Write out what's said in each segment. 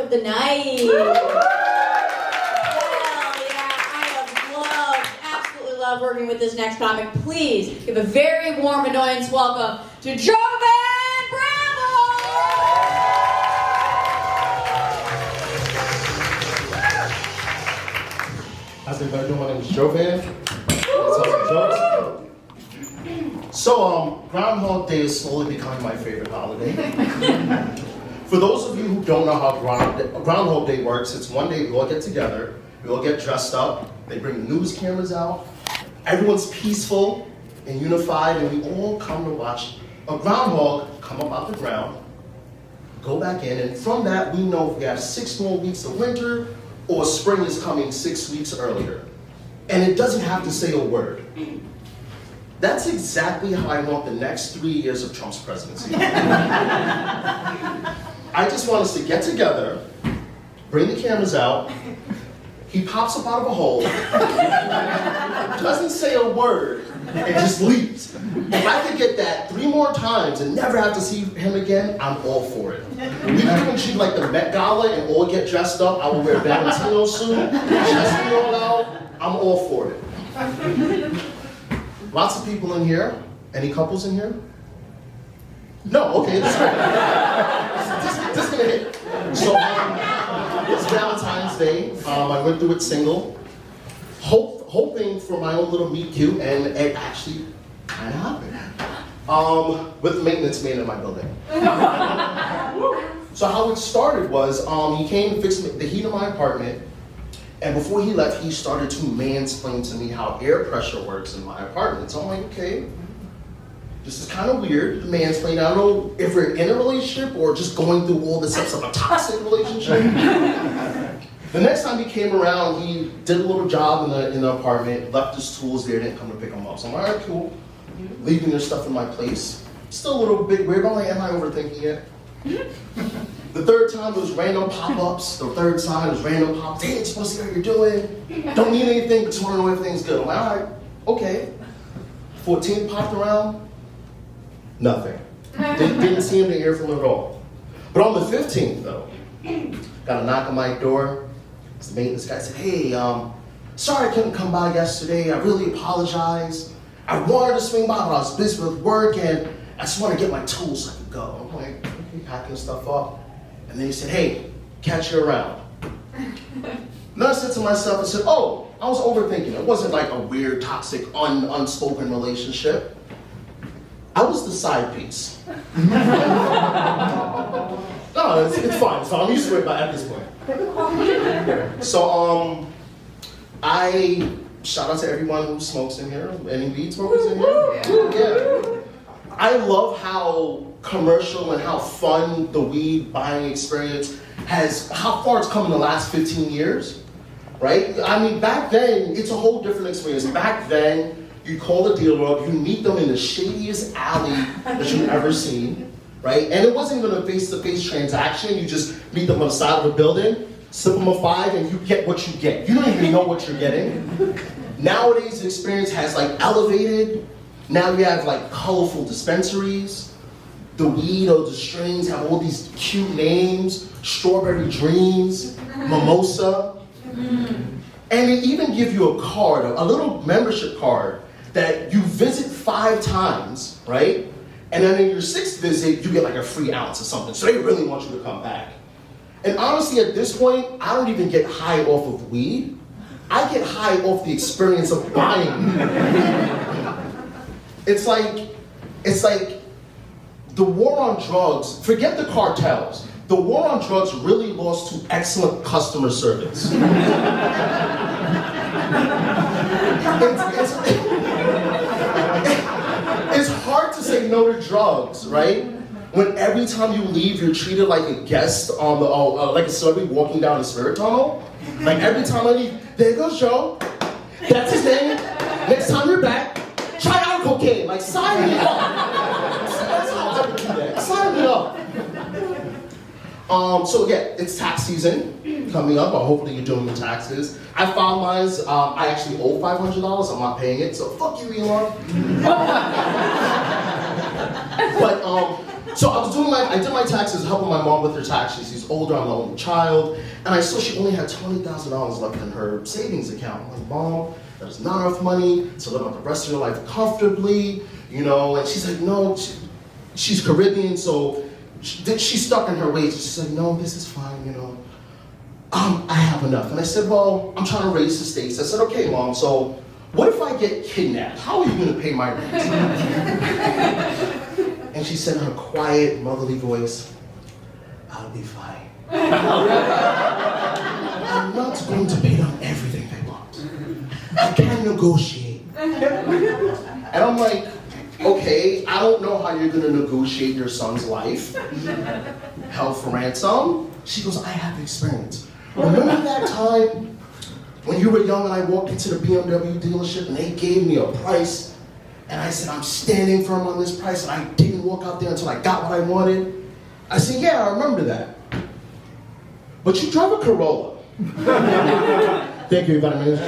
of the night. Hell yeah, absolutely love working with this next comic. Please give a very warm Annoyance welcome to Jovan Bravo! How's everybody doing? My name is Jovan. Let's tell some jokes. So, Groundhog Day is slowly becoming my favorite holiday. For those of you who don't know how Groundhog Day works, it's one day we all get together, we all get dressed up, they bring news cameras out, everyone's peaceful and unified, and we all come to watch a groundhog come up out the ground, go back in, and from that we know if we have 6 more weeks of winter or spring is coming 6 weeks earlier. And it doesn't have to say a word. That's exactly how I want the next 3 years of Trump's presidency. I just want us to get together, bring the cameras out, he pops up out of a hole, doesn't say a word, and just leaves. If I could get that 3 more times and never have to see him again, I'm all for it. We can even treat like the Met Gala and all get dressed up. I will wear a Valentino suit, chest me all out. I'm all for it. Lots of people in here. Any couples in here? No, okay, that's great. This gonna hit. So, it's Valentine's Day. I went through it single, hoping for my own little meet cute, and it actually kind of happened. With the maintenance man in my building. So how it started was, he came to fix the heat of my apartment, and before he left, he started to mansplain to me how air pressure works in my apartment. So I'm like, okay, this is kind of weird, mansplaining. I don't know if we're in a relationship or just going through all the steps of a toxic relationship. The next time he came around, he did a little job in the apartment, left his tools there, didn't come to pick them up. So I'm like, all right, cool. Leaving your stuff in my place. Still a little bit weird, but I'm like, am I overthinking it? The third time it was random pop-ups. The third time it was random pop-ups. Hey, just want to see how you're doing. Don't need anything, but just want to know if everything's good. I'm like, all right, okay. 14th popped around. Nothing. Didn't see him, didn't hear from him at all. But on the 15th, though, got a knock on my door. The maintenance guy said, hey, sorry I couldn't come by yesterday. I really apologize. I wanted to swing by, but I was busy with work, and I just want to get my tools so I can go. I'm like, okay, packing stuff up. And then he said, hey, catch you around. Then I said to myself, I said, oh, I was overthinking. It wasn't like a weird, toxic, unspoken relationship. I was the side piece. No, it's fine. So I'm used to it at this point. So, I shout out to everyone who smokes in here. Any weed smokers in here? Yeah. I love how commercial and how fun the weed buying experience how far it's come in the last 15 years, right? I mean, back then, it's a whole different experience. Back then, you call the dealer up, you meet them in the shadiest alley that you've ever seen, right? And it wasn't even a face-to-face transaction. You just meet them on the side of a building, slip them a 5, and you get what you get. You don't even know what you're getting. Nowadays, the experience has like elevated. Now you have like colorful dispensaries. The weed or the strains have all these cute names, Strawberry Dreams, Mimosa. And they even give you a card, a little membership card that you visit 5 times, right? And then in your 6th visit, you get like a free ounce or something. So they really want you to come back. And honestly, at this point, I don't even get high off of weed. I get high off the experience of buying weed. It's like the war on drugs, forget the cartels. The war on drugs really lost to excellent customer service. It's hard to say no to drugs, right? When every time you leave, you're treated like a guest on the, like a celebrity walking down the spirit tunnel. Like every time I leave, there goes Joe. That's his name. Next time you're back, try out cocaine. Like, sign me up. That's how I would do that. Sign me up. So yeah, it's tax season coming up. Hopefully you're doing your taxes. I filed mine. I actually owe $500. I'm not paying it. So fuck you, Elon. But So I did my taxes, helping my mom with her taxes. She's older, I'm the only child. And I saw she only had $20,000 left in her savings account. I'm like, Mom, that is not enough money to live out the rest of your life comfortably, you know? And she's like, no, she's Caribbean, so she's stuck in her ways. She's like, no, this is fine, you know. I have enough. And I said, well, I'm trying to raise the stakes. I said, okay, Mom, so what if I get kidnapped? How are you gonna pay my rent? And she said in her quiet, motherly voice, I'll be fine. I'm not going to pay them everything they want. I can negotiate. And I'm like, okay, I don't know how you're gonna negotiate your son's life. Held for ransom. She goes, I have experience. Remember that time when you were young and I walked into the BMW dealership and they gave me a price and I said, I'm standing firm on this price, and I didn't walk out there until I got what I wanted? I said, yeah, I remember that. But you drive a Corolla. Thank you, everybody. My name is Joe.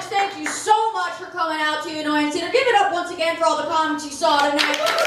Thank you so much for coming out to Annoyance Theater. Give it up once again for all the comments you saw tonight.